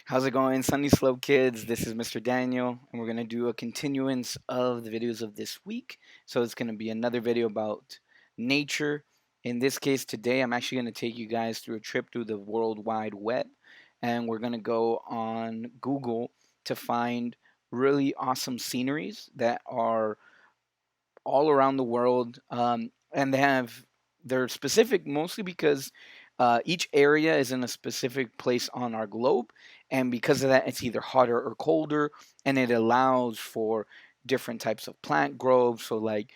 How's it going, Sunny Slope kids? This is Mr. Daniel, and we're going to do a continuance of the videos of this week. So it's going to be another video about nature. In this case, today, I'm actually going to take you guys through a trip through the World Wide Web, and we're going to go on Google to find really awesome sceneries that are all around the world, and they're specific mostly because each area is in a specific place on our globe, and because of that, it's either hotter or colder, and it allows for different types of plant growth. So, like,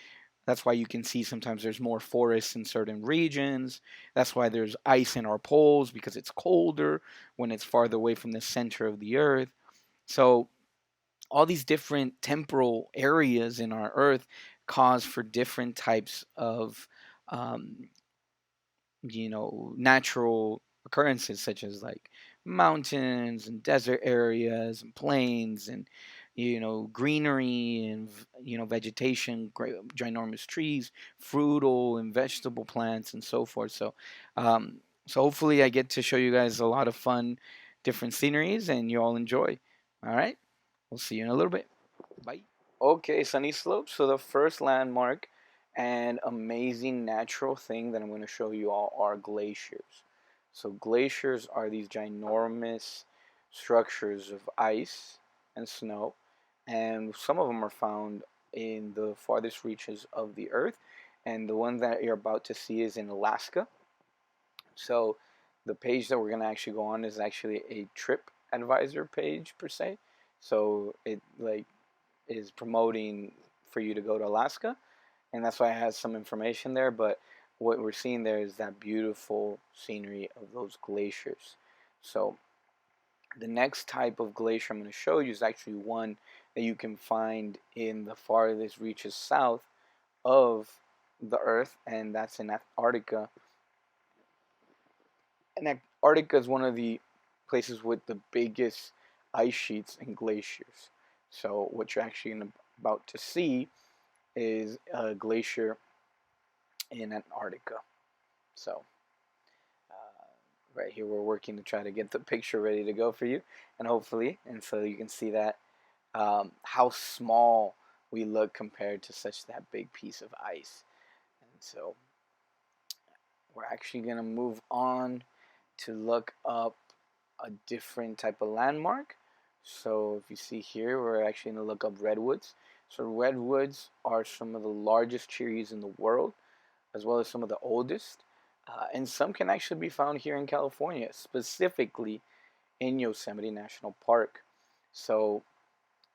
that's why you can see sometimes there's more forests in certain regions. That's why there's ice in our poles because it's colder when it's farther away from the center of the earth. So all these different temporal areas in our earth cause for different types of um, natural occurrences, such as like mountains and desert areas and plains and greenery and vegetation, great ginormous trees, fruital and vegetable plants and so forth. So hopefully I get to show you guys a lot of fun different sceneries and you all enjoy. All right, we'll see you in a little bit. Bye. Okay, Sunny Slopes. So the first landmark and amazing natural thing that I'm going to show you all are glaciers. So glaciers are these ginormous structures of ice and snow, and some of them are found in the farthest reaches of the Earth, and the one that you're about to see is in Alaska. So the page that we're going to actually go on is actually a trip advisor page per se. So it is promoting for you to go to Alaska, and that's why it has some information there. But what we're seeing there is that beautiful scenery of those glaciers. So the next type of glacier I'm going to show you is actually one that you can find in the farthest reaches south of the Earth, and that's in Antarctica. And Antarctica is one of the places with the biggest ice sheets and glaciers. So what you're actually about to see is a glacier in Antarctica. So right here we're working to try to get the picture ready to go for you, and hopefully, and so you can see that how small we look compared to such that big piece of ice. And so we're actually gonna move on to look up a different type of landmark. So if you see here, we're actually going to look up redwoods. So redwoods are some of the largest trees in the world, as well as some of the oldest. And some can actually be found here in California, specifically in Yosemite National Park. So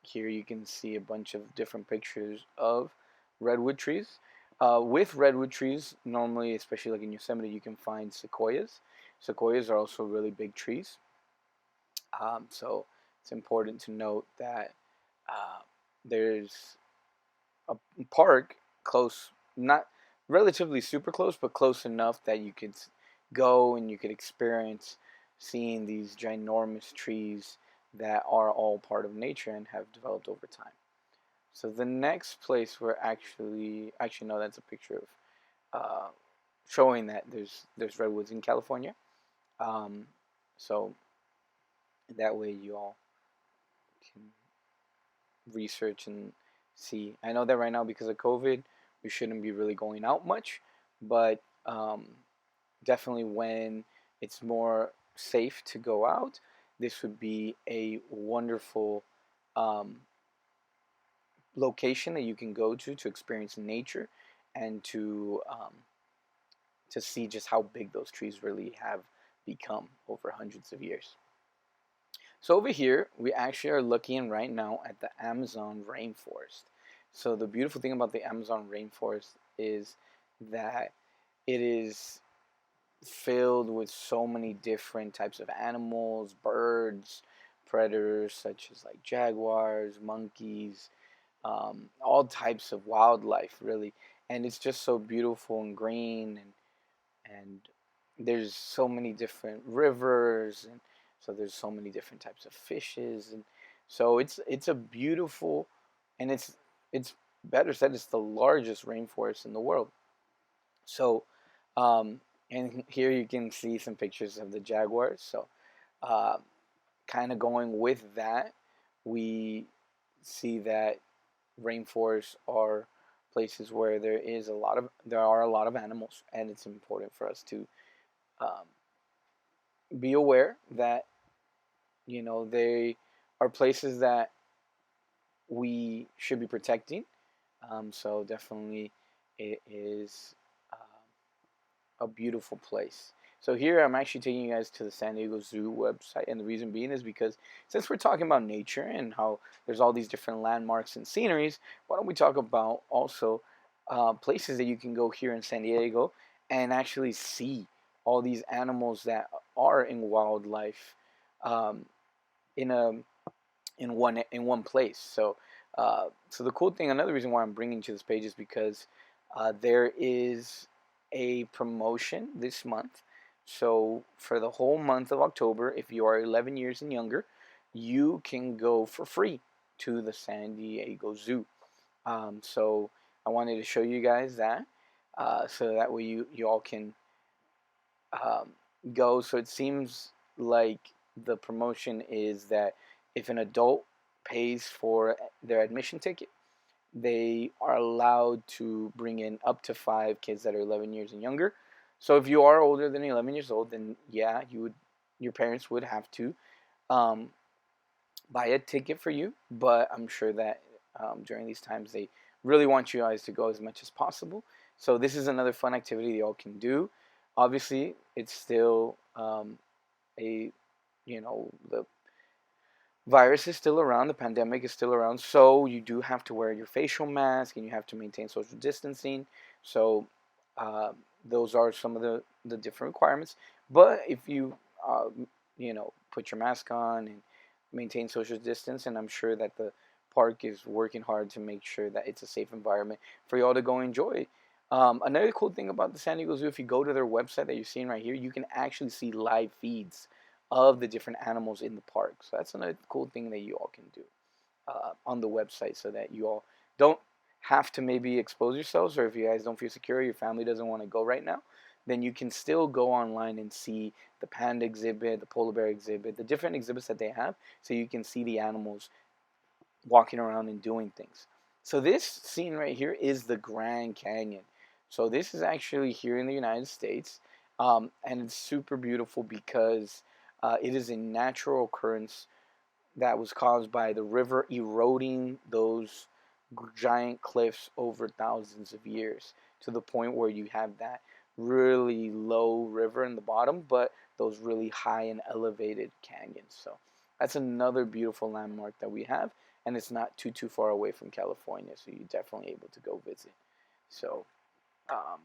here you can see a bunch of different pictures of redwood trees. With redwood trees, normally, especially like in Yosemite, you can find sequoias. Sequoias are also really big trees. So it's important to note that uh, there's a park close, not relatively super close, but close enough that you could go and you could experience seeing these ginormous trees that are all part of nature and have developed over time. So the next place we're actually no, that's a picture of uh, showing that there's redwoods in California. Um, so that way you all can research and see. I know that right now because of COVID, we shouldn't be really going out much, but definitely when it's more safe to go out, this would be a wonderful um, location that you can go to experience nature and to see just how big those trees really have become over hundreds of years. So over here, we actually are looking right now at the Amazon rainforest. So the beautiful thing about the Amazon rainforest is that it is filled with so many different types of animals, birds, predators such as like jaguars, monkeys, all types of wildlife really. And it's just so beautiful and green, and there's so many different rivers, and so there's so many different types of fishes, and so it's a beautiful, and it's better said, it's the largest rainforest in the world. So and here you can see some pictures of the jaguars. So uh, kind of going with that, we see that rainforests are places where there are a lot of animals, and it's important for us to um, be aware that they are places that we should be protecting. So definitely, it is a beautiful place. So here I'm actually taking you guys to the San Diego Zoo website, and the reason being is because since we're talking about nature and how there's all these different landmarks and sceneries, why don't we talk about also places that you can go here in San Diego and actually see all these animals that are in wildlife um, in a in one place. So the cool thing, another reason why I'm bringing to this page is because there is a promotion this month. So for the whole month of October, if you are 11 years and younger, you can go for free to the San Diego Zoo. So I wanted to show you guys that, so that way you all can um, go. So it seems like the promotion is that if an adult pays for their admission ticket, they are allowed to bring in up to 5 kids that are 11 years and younger. So if you are older than 11 years old, then yeah, your parents would have to um, buy a ticket for you. But I'm sure that during these times they really want you guys to go as much as possible. So this is another fun activity y'all can do. Obviously, it's still a the virus is still around, the pandemic is still around, so you do have to wear your facial mask and you have to maintain social distancing. So uh, those are some of the different requirements. But if you put your mask on and maintain social distance, and I'm sure that the park is working hard to make sure that it's a safe environment for y'all to go enjoy. Another cool thing about the San Diego Zoo, if you go to their website that you're seeing right here, you can actually see live feeds of the different animals in the park. So that's another cool thing that you all can do on the website, so that you all don't have to maybe expose yourselves, or if you guys don't feel secure, your family doesn't want to go right now, then you can still go online and see the panda exhibit, the polar bear exhibit, the different exhibits that they have, so you can see the animals walking around and doing things. So this scene right here is the Grand Canyon. So this is actually here in the United States, and it's super beautiful because it is a natural occurrence that was caused by the river eroding those giant cliffs over thousands of years, to the point where you have that really low river in the bottom, but those really high and elevated canyons. So that's another beautiful landmark that we have, and it's not too far away from California, so you're definitely able to go visit. So um,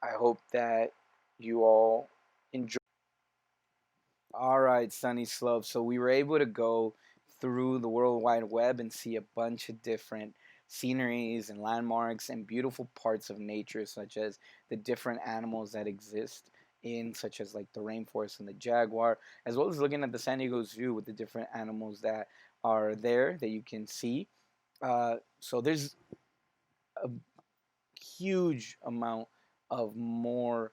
I hope that you all enjoy. All right, Sunny Slope. So we were able to go through the World Wide Web and see a bunch of different sceneries and landmarks and beautiful parts of nature, such as the different animals that exist in, such as like the rainforest and the jaguar, as well as looking at the San Diego Zoo with the different animals that are there that you can see. So there's a huge amount of more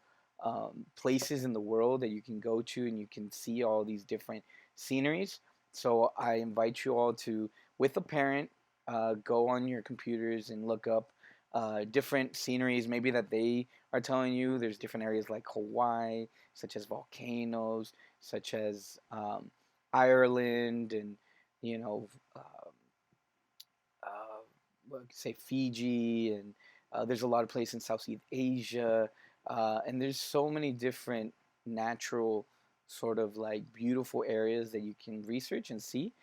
places in the world that you can go to, and you can see all these different sceneries. So I invite you all to, with a parent, go on your computers and look up different sceneries maybe that they are telling you. There's different areas like Hawaii, such as volcanoes, such as Ireland, and you know um, say Fiji, and there's a lot of places in Southeast Asia, and there's so many different natural sort of like beautiful areas that you can research and see.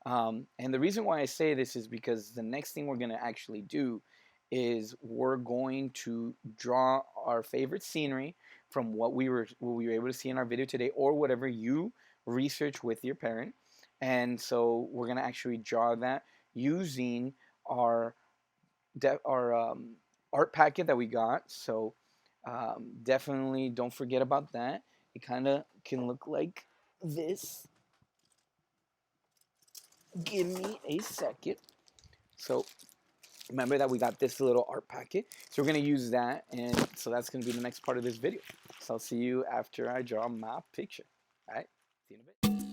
And the reason why I say this is because the next thing we're going to actually do is we're going to draw our favorite scenery from what we were able to see in our video today, or whatever you research with your parent. And so we're going to actually draw that using our our art packet that we got. So definitely don't forget about that. It kind of can look like this. Give me a second. So remember that we got this little art packet. So we're going to use that. And so that's going to be the next part of this video. So I'll see you after I draw my picture. All right. See you in a bit.